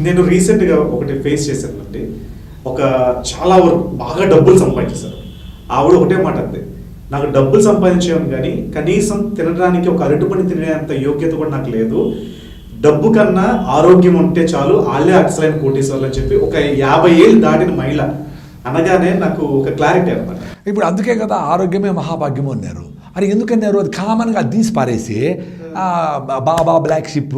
నేను రీసెంట్గా ఒకటి ఫేస్ చేశానండి. ఒక చాలా వరకు బాగా డబ్బులు సంపాదించేశారు. ఆవిడ ఒకటే మాట అంతే, నాకు డబ్బులు సంపాదించాను కానీ కనీసం తినడానికి ఒక అరటిపండు తినేంత యోగ్యత కూడా నాకు లేదు, డబ్బు కన్నా ఆరోగ్యం ఉంటే చాలు, వాళ్ళే అసలైన కోటీశ్వర్లు అని చెప్పి ఒక 50 ఏళ్ళు దాటిన మహిళ అనగానే నాకు ఒక క్లారిటీ అనమాట. ఇప్పుడు అందుకే కదా ఆరోగ్యమే మహాభాగ్యము అన్నారు. అది ఎందుకన్నారు? అది కామన్గా అది తీసి పారేసి బాబా బ్లాక్ షిప్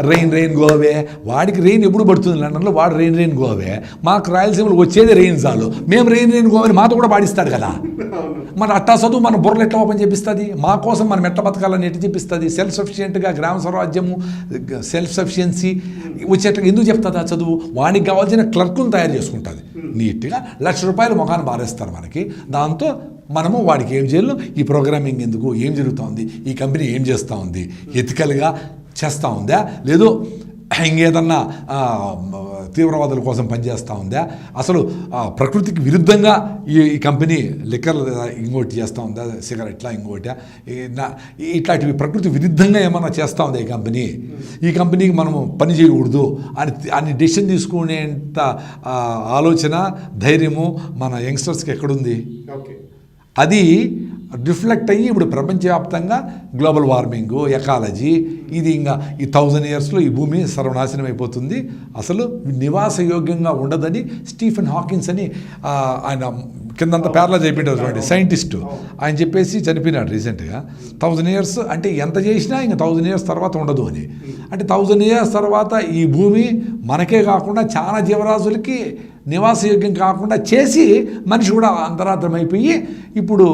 రెయిన్ గోవే, వాడికి రెయిన్ ఎప్పుడు పడుతుంది లండన్లో, వాడు రెయిన్ గోవే, మాకు రాయలసీమలో వచ్చేది రెయిన్ చాలు, మేము రెయిన్ గోవని మాతో కూడా పాడిస్తాడు కదా. మన అట్టా చదువు మన బుర్రలు ఎట్లా ఓపెన్ చేపిస్తుంది, మా కోసం మనం ఎట్లా బతకాలని ఎట్లా చెప్పిస్తుంది, సెల్ఫ్ సఫిషియెంట్గా గ్రామ స్వరాజ్యము సెల్ఫ్ సఫిషియన్సీ వచ్చేట్టుగా ఎందుకు చెప్తుంది ఆ చదువు? వానికి కావాల్సిన క్లర్క్ను తయారు చేసుకుంటుంది నీట్గా, ₹1,00,000 ముఖాన్ని బారేస్తారు మనకి. దాంతో మనము వాడికి ఏం చేయాలో, ఈ ప్రోగ్రామింగ్ ఎందుకు, ఏం జరుగుతూ ఉంది, ఈ కంపెనీ ఏం చేస్తూ ఉంది, ఎథికల్గా చేస్తూ ఉందా, లేదో ఇంకేదన్నా తీవ్రవాదుల కోసం పనిచేస్తూ ఉందా, అసలు ప్రకృతికి విరుద్ధంగా ఈ కంపెనీ లిక్కర్ ఇంకోటి చేస్తూ ఉందా, సిగరెట్లా ఇంకోటి ఇట్లాంటివి ప్రకృతి విరుద్ధంగా ఏమన్నా చేస్తూ ఉందా ఈ కంపెనీకి మనము పని చేయకూడదు అని డెసిషన్ తీసుకునేంత ఆలోచన ధైర్యము మన యంగ్స్టర్స్కి ఎక్కడుంది? అది రిఫ్లెక్ట్ అయ్యి ఇప్పుడు ప్రపంచవ్యాప్తంగా గ్లోబల్ వార్మింగ్, ఎకాలజీ, ఇది ఇంకా ఈ 1000 yearsలో ఈ భూమి సర్వనాశనం అయిపోతుంది, అసలు నివాసయోగ్యంగా ఉండదని స్టీఫెన్ హాకిన్స్ అని ఆయన కిందంతా పేర్లా చెప్పింటారు చూడండి, సైంటిస్టు, ఆయన చెప్పేసి చనిపోయినాడు రీసెంట్గా. 1000 years అంటే ఎంత చేసినా ఇంకా 1000 years తర్వాత ఉండదు అని. అంటే 1000 years తర్వాత ఈ భూమి మనకే కాకుండా చాలా జీవరాశులకి నివాసయోగ్యం కాకుండా చేసి మనిషి కూడా అంతరార్థమైపోయి, ఇప్పుడు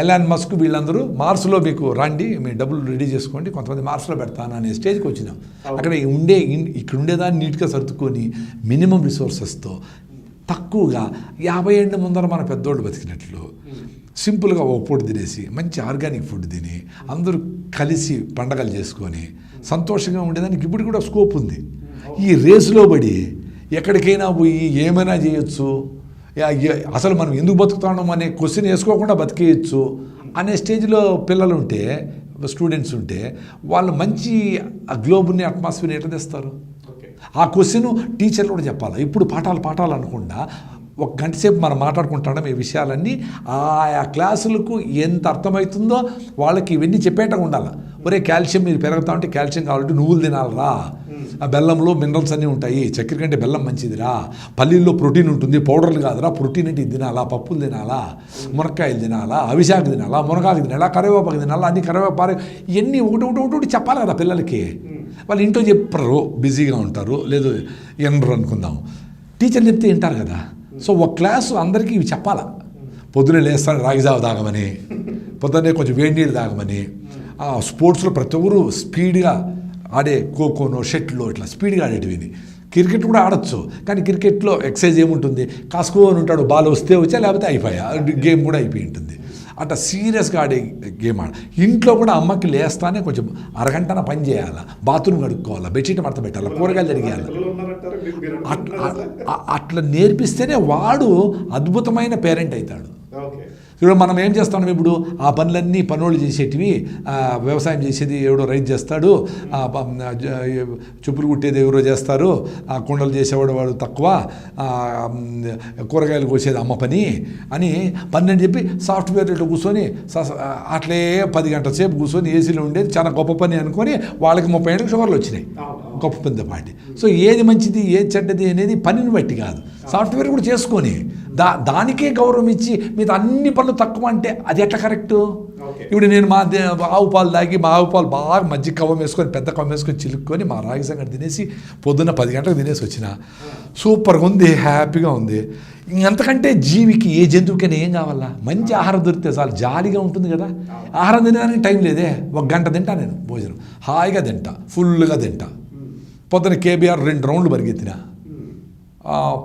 ఎలాన్ మస్క్ వీళ్ళందరూ మార్స్లో మీకు రండి, మీ డబ్బులు రెడీ చేసుకోండి, కొంతమంది మార్స్లో పెడతాను అనే స్టేజ్కి వచ్చినాం. అక్కడ ఇక్కడ ఉండేదాన్ని నీట్గా సర్దుకొని మినిమం రిసోర్సెస్తో తక్కువగా 50 ఏళ్ళ ముందర మన పెద్దోళ్ళు బతికినట్లు సింపుల్గా ఒక పూట తినేసి మంచి ఆర్గానిక్ ఫుడ్ తిని అందరూ కలిసి పండగలు చేసుకొని సంతోషంగా ఉండేదానికి ఇప్పుడు కూడా స్కోప్ ఉంది. ఈ రేసులో పడి ఎక్కడికైనా పోయి ఏమైనా చేయొచ్చు, అసలు మనం ఎందుకు బతుకుతాం అనే క్వశ్చన్ వేసుకోకుండా బతికేయచ్చు అనే స్టేజ్లో పిల్లలు ఉంటే, స్టూడెంట్స్ ఉంటే, వాళ్ళు మంచి గ్లోబుని అట్మాస్ఫియర్ ఎట్లా తెస్తారు? ఆ క్వశ్చన్ టీచర్లు కూడా చెప్పాలి. ఇప్పుడు పాఠాలు అనకుండా ఒక గంట సేపు మనం మాట్లాడుకుంటాం ఈ విషయాలన్నీ, ఆయా క్లాసులకు ఎంత అర్థమవుతుందో వాళ్ళకి ఇవన్నీ చెప్పేటగా ఉండాలి. ఒరే కాల్షియం మీరు పెరుగుతా ఉంటే కాల్షియం కావాలంటే నువ్వులు తినాలరా, ఆ బెల్లంలో మినరల్స్ అన్నీ ఉంటాయి, చక్కెర కంటే బెల్లం మంచిదిరా, పల్లీల్లో ప్రోటీన్ ఉంటుంది, పౌడర్లు కాదురా, ప్రోటీన్ అంటే ఇది తినాలా, పప్పులు తినాలా, మునక్కాయలు తినాలా, అవిశాఖ తినాలా, మునగాకు తినాలా, కరివేపాకు తినాలా, అన్ని కరివేపాకు ఇవన్నీ ఒకటి చెప్పాలి కదా పిల్లలకి. వాళ్ళు ఇంట్లో చెప్పరు, బిజీగా ఉంటారు, లేదు ఎనరు అనుకుందాం, టీచర్లు చెప్తే వింటారు కదా. సో ఒక క్లాసు అందరికీ ఇవి చెప్పాలా. పొద్దున్నే లేస్తాను రాగిజావ తాగమని, పొద్దున్నే కొంచెం వేడి నీళ్ళు తాగమని, స్పోర్ట్స్లో ప్రతి ఒక్కరు స్పీడ్గా ఆడే ఖోఖోనో షటిల్లో ఇట్లా స్పీడ్గా ఆడేటివి. క్రికెట్ కూడా ఆడొచ్చు, కానీ క్రికెట్లో ఎక్సైజ్ ఏముంటుంది, కాసుకోని ఉంటాడు, బాల్ వస్తే వచ్చా లేకపోతే అయిపోయా, గేమ్ కూడా అయిపోయి ఉంటుంది. అట్లా సీరియస్గా ఆడే గేమ్ ఆడ. ఇంట్లో కూడా అమ్మకి లేస్తానే కొంచెం అరగంటన పని చేయాలా, బాత్రూమ్ కడుక్కోవాలా, బెడ్షీట్ మడత పెట్టాలా, కూరగాయలు అడిగేయాలి. అట్లా నేర్పిస్తేనే వాడు అద్భుతమైన పేరెంట్ అవుతాడు. ఇప్పుడు మనం ఏం చేస్తాం, ఇప్పుడు ఆ పనులన్నీ పనులు చేసేటివి, వ్యవసాయం చేసేది ఎవడో రైతు చేస్తాడు, చుప్పులు కుట్టేది ఎవరో చేస్తారు, కుండలు చేసేవాడు వాడు తక్కువ, కూరగాయలు కోసేది అమ్మ పని అని అని చెప్పి సాఫ్ట్వేర్ ఇట్లా కూర్చొని అట్లే 10 గంటల సేపు కూర్చొని ఏసీలో ఉండేది చాలా గొప్ప పని అనుకొని వాళ్ళకి 30 ఏళ్ళకి షుగర్లు వచ్చినాయి, గొప్ప పెద్ద పాటి. సో ఏది మంచిది ఏది చెడ్డది అనేది పనిని బట్టి కాదు, సాఫ్ట్వేర్ కూడా చేసుకొని దానికే గౌరవం ఇచ్చి మీద అన్ని పనులు తక్కువ అంటే అది ఎట్లా కరెక్టు? ఇప్పుడు నేను మా ఆవు పాలు తాగి, మా ఆవు పాలు బాగా మజ్జిగ కవ్వం వేసుకొని, పెద్ద కవ్వం వేసుకొని చిలుక్కొని మా రాగి సంగటి తినేసి పొద్దున్న 10 గంటలకు తినేసి వచ్చిన, సూపర్గా ఉంది, హ్యాపీగా ఉంది. ఇంకంతకంటే జీవికి ఏ జంతువుకైనా ఏం కావాలా? మంచి ఆహారం దొరికితే చాలు, జాలీగా ఉంటుంది కదా. ఆహారం తినడానికి టైం లేదే, 1 గంట తింటా నేను భోజనం, హాయిగా తింటా, ఫుల్గా తింటా. పొద్దున కేబీఆర్ 2 రౌండ్లు పరిగెత్తిన,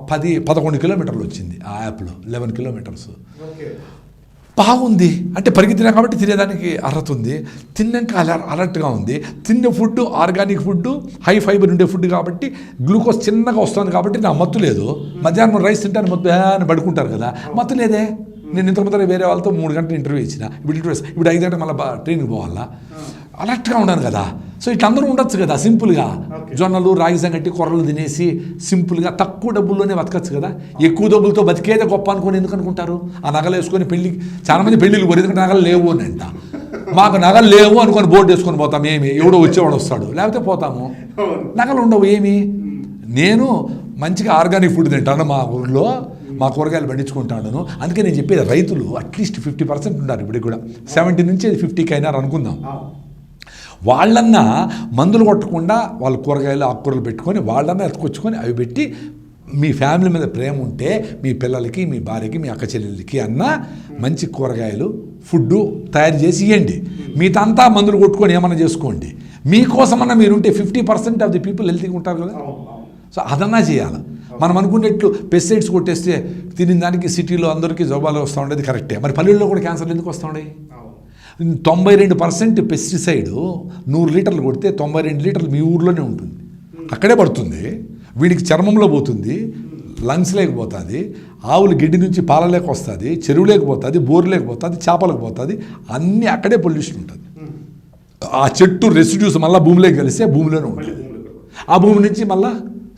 11 కిలోమీటర్లు వచ్చింది ఆ యాప్లో, 11 కిలోమీటర్స్. బాగుంది అంటే పరిగెత్తినా కాబట్టి తినేదానికి అర్హత ఉంది, తిన్నాక అలర్ట్గా ఉంది. తిన్న food organic food, high fibre ఉండే ఫుడ్ కాబట్టి గ్లూకోజ్ చిన్నగా వస్తుంది కాబట్టి నా మత్తు లేదు. మధ్యాహ్నం రైస్ తింటాను మత్తు అని పడుకుంటారు కదా, మత్తు లేదే. నేను ఇంతకుముందు వేరే వాళ్ళతో 3 గంటలు ఇంటర్వ్యూ ఇచ్చిన, ఇప్పుడు 5 గంటలు మళ్ళీ ట్రైన్కి పోవాలా, అలర్ట్గా ఉన్నాను కదా. సో ఇట్లా అందరూ ఉండొచ్చు కదా సింపుల్గా, Okay. జొన్నలు రాగి సంగటి కొర్రలు తినేసి సింపుల్గా తక్కువ డబ్బుల్లోనే బతకచ్చు కదా. ఎక్కువ డబ్బులతో బతికేదే గొప్ప అనుకుని ఎందుకు అనుకుంటారు? ఆ నగలు వేసుకొని పెళ్ళికి చాలామంది పెళ్ళిళ్ళు కూడా ఎందుకంటే నగలు లేవు అని అంట. మాకు నగలు లేవు అనుకొని బోర్డు వేసుకొని పోతాం, ఏమి ఎవడో వచ్చేవాడు వస్తాడు, లేకపోతే పోతాము. నగలు ఉండవు ఏమి. నేను మంచిగా ఆర్గానిక్ ఫుడ్ తింటాను, మా ఊళ్ళో మా కూరగాయలు పండించుకుంటాను. అందుకే నేను చెప్పేది రైతులు అట్లీస్ట్ 50% ఉన్నారు ఇప్పటికి కూడా, 70 నుంచి 50కి అయినారు అనుకుందాం. వాళ్ళన్నా మందులు కొట్టకుండా వాళ్ళ కూరగాయలు ఆకుకూరలు పెట్టుకొని వాళ్ళన్నా ఎత్తుకొచ్చుకొని అవి పెట్టి మీ ఫ్యామిలీ మీద ప్రేమ ఉంటే మీ పిల్లలకి మీ భార్యకి మీ అక్క చెల్లెలకి అన్న మంచి కూరగాయలు ఫుడ్డు తయారు చేసి ఇవ్వండి. మీతంతా మందులు కొట్టుకొని ఏమన్నా చేసుకోండి. మీకోసమన్నా మీరుంటే 50% ఆఫ్ ది పీపుల్ హెల్తీగా ఉంటారు కదా. సో అదన్నా చేయాలి. మనం అనుకునేట్లు పెస్టిసైడ్స్ కొట్టేస్తే తిని దానికి సిటీలో అందరికీ జవాబాలు వస్తూ ఉండేది కరెక్టే. మరి పల్లెల్లో కూడా క్యాన్సర్లు ఎందుకు వస్తూ ఉన్నాయి? 92% పెస్టిసైడ్ 100 లీటర్లు కొడితే 92 లీటర్లు మీ ఊర్లోనే ఉంటుంది, అక్కడే పడుతుంది. వీడికి చర్మంలో పోతుంది, లంగ్స్ లేకపోతుంది, ఆవులు గిడ్డి నుంచి పాలలేక వస్తుంది, చెరువు లేకపోతుంది, బోరు లేకపోతుంది, చేపలకు పోతుంది, అన్నీ అక్కడే పొల్యూషన్ ఉంటుంది. ఆ చెట్టు రెసిడ్యూస్ మళ్ళీ భూమిలోకి కలిస్తే భూమిలోనే ఉంటుంది. ఆ భూమి నుంచి మళ్ళీ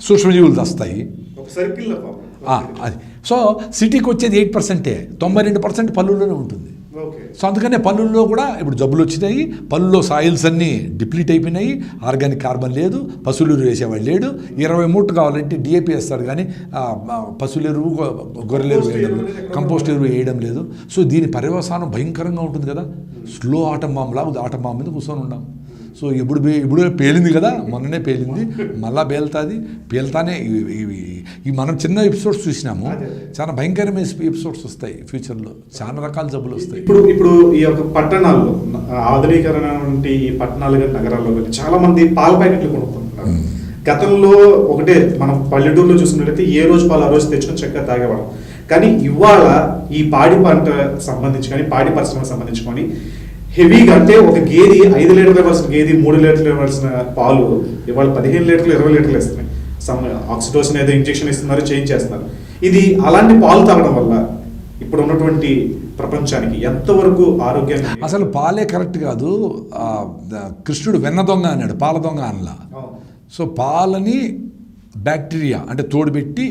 సూక్ష్మజీవులు వస్తాయి. అది సో సిటీకి వచ్చేది 8%, 92% పల్లెల్లోనే ఉంటుంది. సో అందుకనే పల్లెల్లో కూడా ఇప్పుడు జబ్బులు వచ్చినాయి. పల్లెల్లో సాయిల్స్ అన్నీ డిప్లీట్ అయిపోయినాయి, ఆర్గానిక్ కార్బన్ లేదు, పశువులు ఎరువు వేసేవాళ్ళు లేడు. 20 మూట్లు కావాలంటే డిఏపి వేస్తారు కానీ పశువుల ఎరువు గొర్రెల ఎరువు వేయడం, కంపోస్ట్ ఎరువు వేయడం లేదు. సో దీని పర్యవసానం భయంకరంగా ఉంటుంది కదా. స్లో ఆటం బాంబులా ఆటం బాంబు మీద కూర్చొని ఉన్నాం. సో ఇప్పుడు పేలింది కదా, మొన్ననే పేలింది, మళ్ళా పేలుతానే ఈ మనం చిన్న ఎపిసోడ్స్ చూసినాము, చాలా భయంకరమైన ఎపిసోడ్స్ వస్తాయి ఫ్యూచర్లో, చాలా రకాల జబ్బులు వస్తాయి. ఇప్పుడు ఈ యొక్క పట్టణాల్లో ఆధునీకరణ వంటి ఈ పట్టణాలు కానీ నగరాల్లో కానీ చాలా మంది పాల ప్యాకెట్లు కొనుక్కుంటున్నారు. గతంలో ఒకటే మనం పల్లెటూరులో చూసినట్లయితే ఏ రోజు పాలు ఆ రోజు తెచ్చుకొని చక్కగా తాగేవాళ్ళం. కానీ ఇవాళ ఈ పాడి పంట సంబంధించి కానీ పాడి పరిశ్రమకు సంబంధించి కానీ హెవీగా అంటే ఒక గేది 5 లీటర్లు ఇవ్వాల్సిన గేది 3 లీటర్లు ఇవ్వాల్సిన పాలు ఇవాళ 15 లీటర్లు 20 లీటర్లు ఇస్తున్నాయి. ఆక్సిటోసిన్ ఏదో ఇంజెక్షన్ ఇస్తున్నారు, చేంజ్ చేస్తున్నారు. ఇది అలాంటి పాలు తాగడం వల్ల ఇప్పుడు ఉన్నటువంటి ప్రపంచానికి ఎంతవరకు ఆరోగ్యాన్ని, అసలు పాలే కరెక్ట్ కాదు. కృష్ణుడు వెన్న దొంగ అన్నాడు, పాల దొంగ అనలా. సో పాలని బ్యాక్టీరియా అంటే తోడుపెట్టి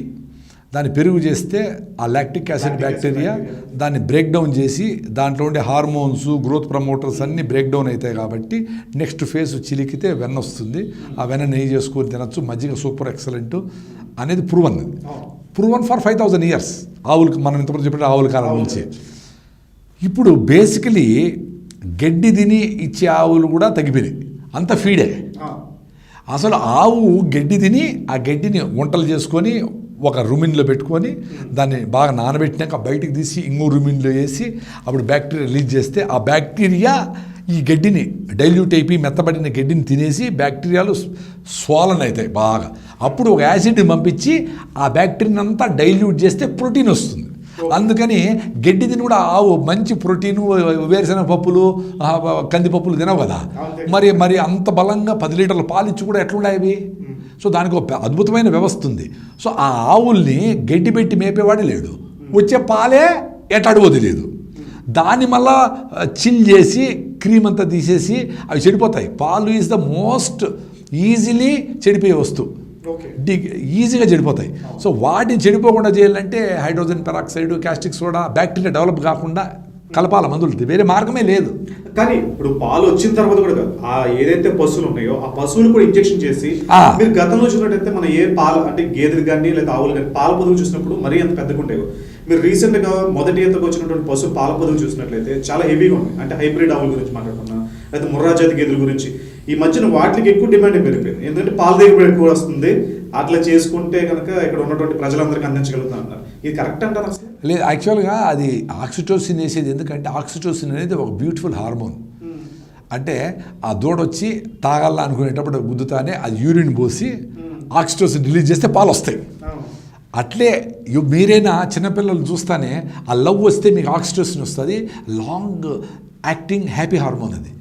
దాన్ని పెరుగు చేస్తే ఆ లాక్టిక్ యాసిడ్ బ్యాక్టీరియా దాన్ని బ్రేక్ డౌన్ చేసి దాంట్లో ఉండే హార్మోన్స్ గ్రోత్ ప్రమోటర్స్ అన్నీ బ్రేక్ డౌన్ అవుతాయి. కాబట్టి నెక్స్ట్ ఫేజ్ చిలికితే వెన్న వస్తుంది. ఆ వెన్న నెయ్యి చేసుకొని తినచ్చు, మజ్జిగ సూపర్ ఎక్సలెంట్ అనేది ప్రూవన్ ఫర్ 5000 years. ఆవులకు మనం ఇంతవరకు చెప్పిన ఆవుల కాలం నుంచి. ఇప్పుడు బేసికలీ గడ్డి తిని ఇచ్చే ఆవులు కూడా తగ్గిపోయినాయి, అంత ఫీడే. అసలు ఆవు గడ్డి తిని ఆ గడ్డిని వంటలు చేసుకొని ఒక రుమిన్లో పెట్టుకొని దాన్ని బాగా నానబెట్టినాక బయటికి తీసి ఇంకో రుమిన్లో వేసి అప్పుడు బ్యాక్టీరియా రిలీజ్ చేస్తే ఆ బ్యాక్టీరియా ఈ గడ్డిని డైల్యూట్ అయిపోయి మెత్తబడిన గడ్డిని తినేసి బ్యాక్టీరియాలు స్వాలన్ అవుతాయి బాగా. అప్పుడు ఒక యాసిడ్ని పంపించి ఆ బ్యాక్టీరియాని అంతా డైల్యూట్ చేస్తే ప్రోటీన్ వస్తుంది. అందుకని గడ్డి తిని కూడా ఆవు మంచి ప్రోటీను, వేరుశనగ పప్పులు, కందిపప్పులు తినవు కదా. మరి అంత బలంగా 10 లీటర్ల పాలు ఇచ్చి కూడా ఎట్లుండాయి. సో దానికి ఒక అద్భుతమైన వ్యవస్థ ఉంది. సో ఆ ఆవుల్ని గడ్డి పెట్టి మేపేవాడు లేడు, వచ్చే పాలే ఎట్లాడువో తెలియదు. దాన్ని మళ్ళా చిల్ చేసి క్రీమ్ అంతా తీసేసి అవి చెడిపోతాయి. పాలు ఈజ్ ద మోస్ట్ ఈజీలీ చెడిపోయే వస్తువు, ఈజీగా చెడిపోతాయి. సో వాటిని చెడిపోకుండా చేయాలంటే hydrogen peroxide, caustic soda, bacteria develop కాకుండా కలపాల మందులు, వేరే మార్గమే లేదు. కానీ ఇప్పుడు పాలు వచ్చిన తర్వాత కూడా ఆ ఏదైతే పశువులు ఉన్నాయో ఆ పశువులు కూడా ఇంజెక్షన్ చేసి, మీరు గతంలో చూసినట్టయితే మన ఏ పాలు అంటే గేదెలు కానీ లేదా ఆవులు కానీ పాల పొదుగు చూసినప్పుడు మరీ అంత పెద్దగా ఉంటాయో. మీరు రీసెంట్ గా మొదటి ఈతకు వచ్చినటువంటి పశువు పాల పొదుగు చూసినట్లయితే చాలా హెవీగా ఉంది. అంటే హైబ్రిడ్ ఆవుల గురించి మాట్లాడుకున్నా, లేదా ముర్రా జాతి గేదెల గురించి ఈ మధ్యన వాటికి ఎక్కువ డిమాండ్ పెరిగిపోయింది. ఎందుకంటే పాల దిగుబడి ఎక్కువ వస్తుంది, అట్లా చేసుకుంటే కనుక ఇక్కడ ఉన్నటువంటి ప్రజలందరికీ అందించగలుగుతా అన్నారు. ఇది కరెక్ట్ అంటారు అసలు? లేదు, యాక్చువల్గా అది ఆక్సిటోసిన్ వేసేది. ఎందుకంటే ఆక్సిటోసిన్ అనేది ఒక బ్యూటిఫుల్ హార్మోన్. అంటే ఆ దూడ వచ్చి తాగాల అనుకునేటప్పుడు గుద్దుతానే అది యూరిన్ పోసి ఆక్సిటోసిన్ రిలీజ్ చేస్తే పాలు వస్తాయి. అట్లే మీరైనా చిన్నపిల్లలు చూస్తానే ఆ లవ్ వస్తే మీకు ఆక్సిటోసిన్ వస్తుంది. లాంగ్ యాక్టింగ్ హ్యాపీ హార్మోన్ అది.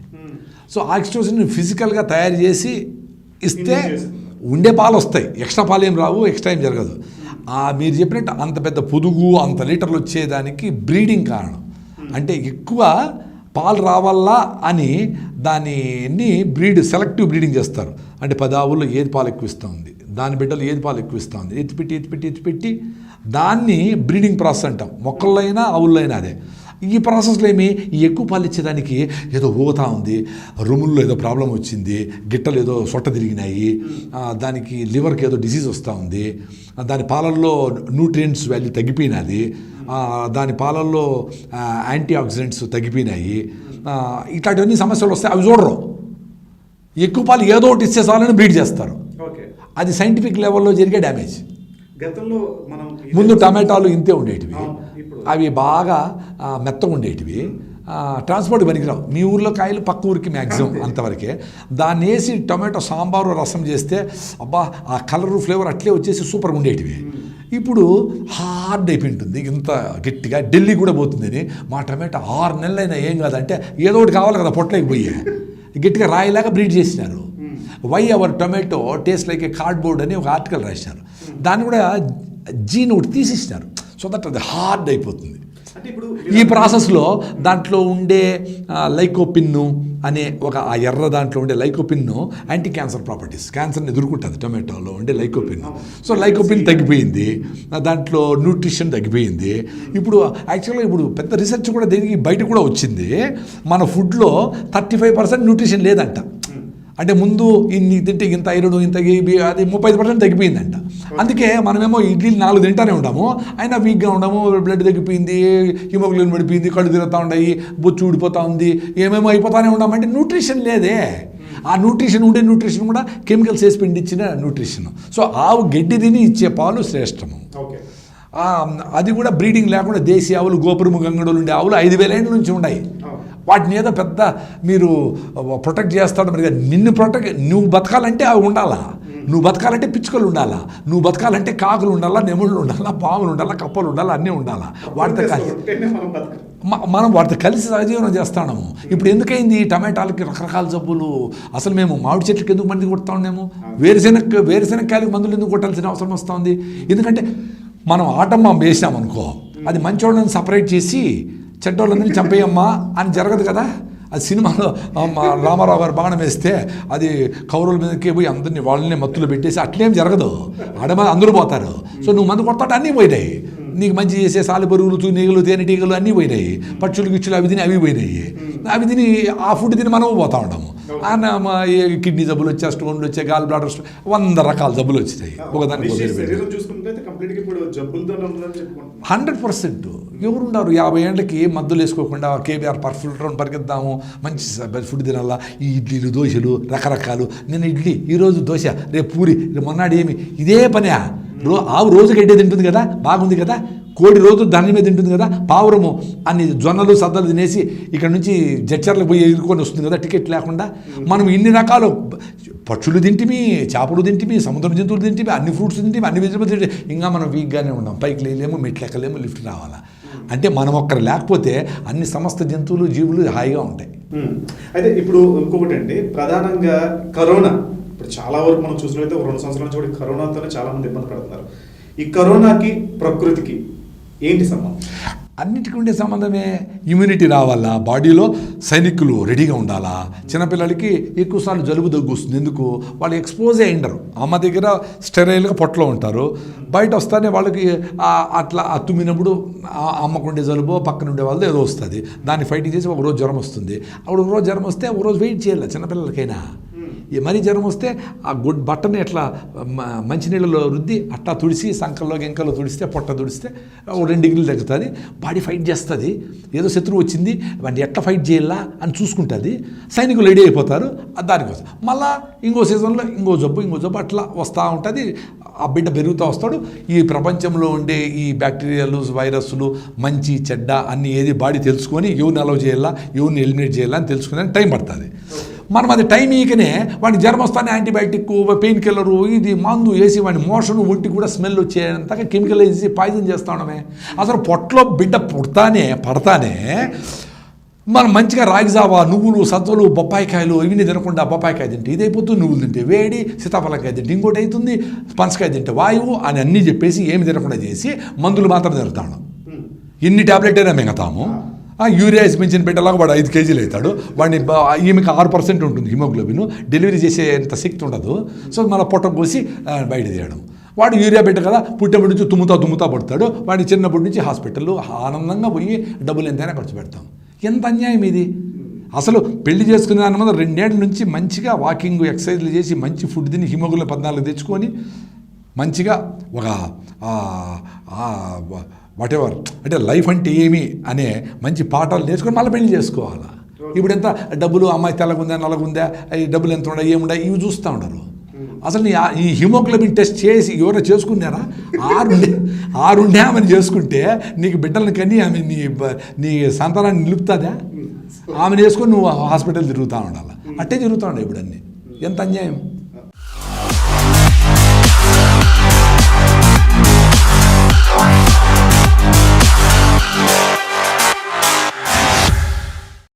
సో ఆక్సిటోసిన్ ఫిజికల్గా తయారు చేసి ఇస్తే ఉండే పాలు వస్తాయి, ఎక్స్ట్రా పాలు ఏం రావు, ఎక్స్ట్రా ఏం జరగదు. మీరు చెప్పినట్టు అంత పెద్ద పొదుగు అంత లీటర్లు వచ్చేదానికి బ్రీడింగ్ కారణం. అంటే ఎక్కువ పాలు రావాలా అని దానిని సెలెక్టివ్ బ్రీడింగ్ చేస్తారు. అంటే 10 ఆవుల్లో ఏది పాలు ఎక్కువ ఇస్తుంది, దాని బిడ్డలు ఏది పాలు ఎక్కువ ఇస్తుంది, ఎత్తిపెట్టి దాన్ని బ్రీడింగ్ ప్రాసెస్ అంటాం. మొక్కల్లో అయినా ఆవుల్లో అయినా అదే. ఈ ప్రాసెస్లో ఈ ఎక్కువ పాలు ఇచ్చేదానికి ఏదో ఊగుతా ఉంది, రొమ్ముల్లో ఏదో ప్రాబ్లం వచ్చింది, గిట్టలు ఏదో సొట్ట తిరిగినాయి, దానికి లివర్కి ఏదో డిసీజ్ వస్తూ ఉంది, దాని పాలల్లో న్యూట్రియంట్స్ వాల్యూ తగ్గిపోయినది, దాని పాలల్లో యాంటీ ఆక్సిడెంట్స్ తగ్గిపోయినాయి, ఇట్లాంటివన్నీ సమస్యలు వస్తాయి. అవి చూడరు. ఎక్కువ పాలు ఏదో ఒకటి ఇచ్చే చాలని బ్రీడ్ చేస్తారు. అది సైంటిఫిక్ లెవెల్లో జరిగే డ్యామేజ్. గతంలో మనం ముందు టమాటాలు ఇంతే ఉండేటివి, అవి బాగా మెత్తగా ఉండేటివి, ట్రాన్స్పోర్ట్ పనికిరావు. మీ ఊర్లో కాయలు పక్క ఊరికి మ్యాక్సిమం అంతవరకే. దాన్ని వేసి టొమాటో సాంబారు రసం చేస్తే అబ్బా ఆ కలరు ఫ్లేవర్ అట్లే వచ్చేసి సూపర్గా ఉండేటివి. ఇప్పుడు హార్డ్ అయిపోయింటుంది, ఇంత గట్టిగా ఢిల్లీ కూడా పోతుందని. మా టమాటా 6 నెలలైనా ఏం కాదంటే ఏదో ఒకటి కావాలి కదా పొట్టలోకి పోయి గట్టిగా రాయిలాగా బ్రీడ్ చేసినారు. Why our tomato taste like a cardboard అని ఒక ఆర్టికల్ రాసినారు. దాన్ని కూడా జీన్ ఒకటి తీసేసినారు, సో దట్ అది హార్డ్ అయిపోతుంది. ఈ ప్రాసెస్లో దాంట్లో ఉండే లైకోపిన్ను అనే ఆ ఎర్ర దాంట్లో ఉండే లైకోపిన్ను యాంటీ క్యాన్సర్ ప్రాపర్టీస్, క్యాన్సర్ని ఎదుర్కొంటుంది టొమాటోలో ఉండే లైకోపిన్. సో లైకోపిన్ తగ్గిపోయింది, దాంట్లో న్యూట్రిషన్ తగ్గిపోయింది. ఇప్పుడు యాక్చువల్గా పెద్ద రీసెర్చ్ కూడా దీనికి బయట కూడా వచ్చింది. మన ఫుడ్లో 35% న్యూట్రిషన్ లేదంట. అంటే ముందు ఇన్ని తింటే ఇంత ఐరన్ ఇంత అది 35% తగ్గిపోయిందంట. అందుకే మనమేమో ఇడ్లీలు 4 తింటానే ఉంటాము, అయినా వీక్గా ఉండము, బ్లడ్ తగ్గిపోయింది, హిమోగ్లోబిన్ పడిపోయింది, కళ్ళు తిరుగుతూ ఉంటాయి, బొచ్చు ఊడిపోతూ ఉంది, ఏమేమో అయిపోతానే ఉన్నామంటే న్యూట్రిషన్ లేదే. ఆ న్యూట్రిషన్ ఉండే న్యూట్రిషన్ కూడా కెమికల్స్ వేసి పిండిచ్చిన న్యూట్రిషన్. సో ఆవు గడ్డి తిని ఇచ్చే పాలు శ్రేష్టము. అది కూడా బ్రీడింగ్ లేకుండా దేశీ ఆవులు, గోపురము గంగడోలు ఉండే ఆవులు 5,000 ఏళ్ళ నుంచి ఉన్నాయి. వాటిని ఏదో పెద్ద మీరు ప్రొటెక్ట్ చేస్తాడు మరి. నువ్వు బతకాలంటే అవి ఉండాలా, నువ్వు బతకాలంటే పిచ్చుకలు ఉండాలా, నువ్వు బతకాలంటే కాకులు ఉండాలా, నెమళ్ళు ఉండాలా, పాములు ఉండాలా, కప్పలు ఉండాలా, అన్నీ ఉండాలా. వాటితో కలిసి మనం వాటితో కలిసి సహజీవనం చేస్తాము. ఇప్పుడు ఎందుకైంది టమాటాలకి రకరకాల జబ్బులు? అసలు మేము మామిడి చెట్లకి ఎందుకు మంది కొడతా ఉన్నాము? వేరుశెనక్కాయలకు మందులు ఎందుకు కొట్టాల్సిన అవసరం వస్తుంది? ఎందుకంటే మనం ఆటం బాంబు వేసినామనుకో, అది మంచోళ్ళని సపరేట్ చేసి చెడ్డోళ్ళందరినీ చంపేయమ్మా అని జరగదు కదా. అది సినిమాలో రామారావు గారు బాణం వేస్తే అది కౌరవుల మీదకే పోయి అందరినీ వాళ్ళనే మత్తులు పెట్టేసి అట్లేం జరగదు. అందరూ పోతారు. సో నువ్వు మందు కొడతాడు అన్నీ పోయినాయి. నీకు మంచి చేసే సాలెపురుగులు, తూనీగలు, తేనెటీగలు అన్నీ పోయినాయి. పక్షులు గిచ్చులు అవి తిని అవి పోయినాయి. అవి తిని ఆ ఫుడ్ తిని మనము పోతూ ఉంటాము. కిడ్నీ జబ్బులు వచ్చాయి, స్టోన్లు వచ్చాయి, గాల్ బ్లాడర్ 100 రకాల జబ్బులు వచ్చినాయి ఒకదానికి. 100% ఎవరున్నారు 50 ఏళ్ళకి మందులు వేసుకోకుండా కేబీఆర్ పర్ఫిల్టర్ పరిగెత్తాము, మంచి ఫుడ్ తినాలా, ఈ ఇడ్లీలు దోశలు రకరకాలు. నేను ఇడ్లీ, ఈరోజు దోశ, రేపు పూరి, రేపు మొన్నాడు ఏమి, ఇదే పనే. ఆవు రోజు గడ్డే తింటుంది కదా, బాగుంది కదా. కోడి రోజు దాని మీద తింటుంది కదా. పావురము అన్ని జొన్నలు సద్దలు తినేసి ఇక్కడ నుంచి జడ్చర్లకు పోయి ఎదుర్కొని వస్తుంది కదా టికెట్ లేకుండా. మనం ఇన్ని రకాలు పక్షులు తింటిమి, చేపలు తింటిమి, సముద్ర జంతువులు తింటిమి, అన్ని ఫ్రూట్స్ తింటిమి, అన్ని వెజిటబుల్స్ తింటే ఇంకా మనం వీక్గానే ఉన్నాం. పైకి లేలేము, మెట్లు ఎక్కలేము, లిఫ్ట్ రావాలా. అంటే మనం ఒక్కరు లేకపోతే అన్ని సమస్త జంతువులు జీవులు హాయిగా ఉంటాయి. అయితే ఇప్పుడు ఇంకొకటి అండి, ప్రధానంగా కరోనా. ఇప్పుడు చాలా వరకు మనం చూసినట్లయితే 2 సంవత్సరాల నుంచి కూడా కరోనాతోనే చాలా మంది ఇబ్బంది పడుతున్నారు. ఈ కరోనాకి ప్రకృతికి ఏంటి సంబంధం? అన్నిటికీ ఉండే సంబంధమే. ఇమ్యూనిటీ రావాలా, బాడీలో సైనికులు రెడీగా ఉండాలా. చిన్నపిల్లలకి ఎక్కువసార్లు జలుబు దగ్గు వస్తుంది. ఎందుకు? వాళ్ళు ఎక్స్పోజ్ అయి ఉండరు. అమ్మ దగ్గర స్టెరైల్గా పొట్టలో ఉంటారు. బయట వస్తానే వాళ్ళకి అట్లా తుమ్మినప్పుడు అమ్మకు ఉండే జలుబో పక్కన ఉండే వాళ్ళతో ఏదో వస్తుంది. దాన్ని ఫైటింగ్ చేసి ఒకరోజు జ్వరం వస్తుంది. అప్పుడు ఒకరోజు జ్వరం వస్తే ఒకరోజు వెయిట్ చేయాలి చిన్నపిల్లలకైనా. మరీ జ్వరం వస్తే ఆ బట్టని ఎట్లా మంచినీళ్ళలో రుద్ది అట్లా తుడిసి సంకల్లో గింకల్లో తుడిస్తే, పొట్ట తుడిస్తే 2 డిగ్రీలు తగ్గుతుంది. బాడీ ఫైట్ చేస్తుంది. ఏదో శత్రువు వచ్చింది వాడిని ఎట్లా ఫైట్ చేయాలా అని చూసుకుంటుంది. సైనికులు రెడీ అయిపోతారు దానికోసం. మళ్ళీ ఇంకో సీజన్లో ఇంకో జబ్బు అట్లా వస్తూ ఉంటుంది. ఆ బిడ్డ పెరుగుతూ వస్తాడు. ఈ ప్రపంచంలో ఉండే ఈ బ్యాక్టీరియాలు, వైరస్లు, మంచి చెడ్డ అన్నీ ఏది బాడీ తెలుసుకొని ఎవరిని అలౌ చేయాలా, ఎవరిని ఎలిమినేట్ చేయాలా అని తెలుసుకునే టైం పడుతుంది. మనం అది టైం ఈకనే వాడిని జ్వరం వస్తానే యాంటీబయాటిక్, పెయిన్ కిల్లరు, ఇది మందు వేసి వాడిని మోషన్, ఒంటికి కూడా స్మెల్ వచ్చేంతగా కెమికల్ వేసి పాయిజన్ చేస్తా ఉండమే. అసలు పొట్టలో బిడ్డ పడతానే మనం మంచిగా రాగి జావా, నువ్వులు, సజ్జలు, బొప్పాయికాయలు ఇవన్నీ తినకుండా బొప్పాయికాయ తింటే ఇదైపోతుంది, నువ్వులు తింటే వేడి, సీతాఫలకాయ తింటే ఇంకోటి అవుతుంది, పనసకాయ తింటే వాయువు అని అన్నీ చెప్పేసి ఏమి తినకుండా చేసి మందులు మాత్రం తిరుగుతాను. ఎన్ని ట్యాబ్లెట్ అయినా మింగతాము. యూరియా వేసి పెంచిన బిడ్డలాగా వాడు 5 కేజీలు అవుతాడు. వాడిని ఈమెకి 6% ఉంటుంది హిమోగ్లోబిన్, డెలివరీ చేసేంత శక్తి ఉండదు. సో మళ్ళీ పొట్ట కోసి బయట తీయడం. వాడు యూరియా బిడ్డ కదా, పుట్టినప్పటి నుంచి తుమ్ముతా పడతాడు. వాడి చిన్నప్పటి నుంచి హాస్పిటల్లో ఆనందంగా పోయి డబ్బులు ఎంతైనా ఖర్చు పెడతాం. ఎంత అన్యాయం ఇది. అసలు పెళ్లి చేసుకునే దాని మీద 2 ఏళ్ల నుంచి మంచిగా వాకింగ్ ఎక్సర్సైజ్లు చేసి మంచి ఫుడ్ తిని హిమోగ్లోబిన్ 14 తెచ్చుకొని మంచిగా ఒక వాటెవర్ అంటే లైఫ్ అంటే ఏమి అనే మంచి పాఠాలు నేర్చుకొని మళ్ళీ పెళ్లి చేసుకోవాలి. ఇప్పుడు ఎంత డబ్బులు, అమ్మాయి తెల్లగుందా నల్లగుందా, ఈ డబ్బులు ఎంత ఉండా ఏముండా ఇవి చూస్తూ ఉండరు. అసలు ఈ హిమోగ్లోబిన్ టెస్ట్ చేసి ఎవరైనా చేసుకున్నారా? 6 ఉండామని చేసుకుంటే నీకు బిడ్డలను కని ఆమె నీ సంతానాన్ని నిలుపుతుందా? ఆమెను వేసుకొని నువ్వు హాస్పిటల్ తిరుగుతూ ఉండాలి. అట్టే తిరుగుతూ ఉండే ఇప్పుడు అన్నీ. ఎంత అన్యాయం.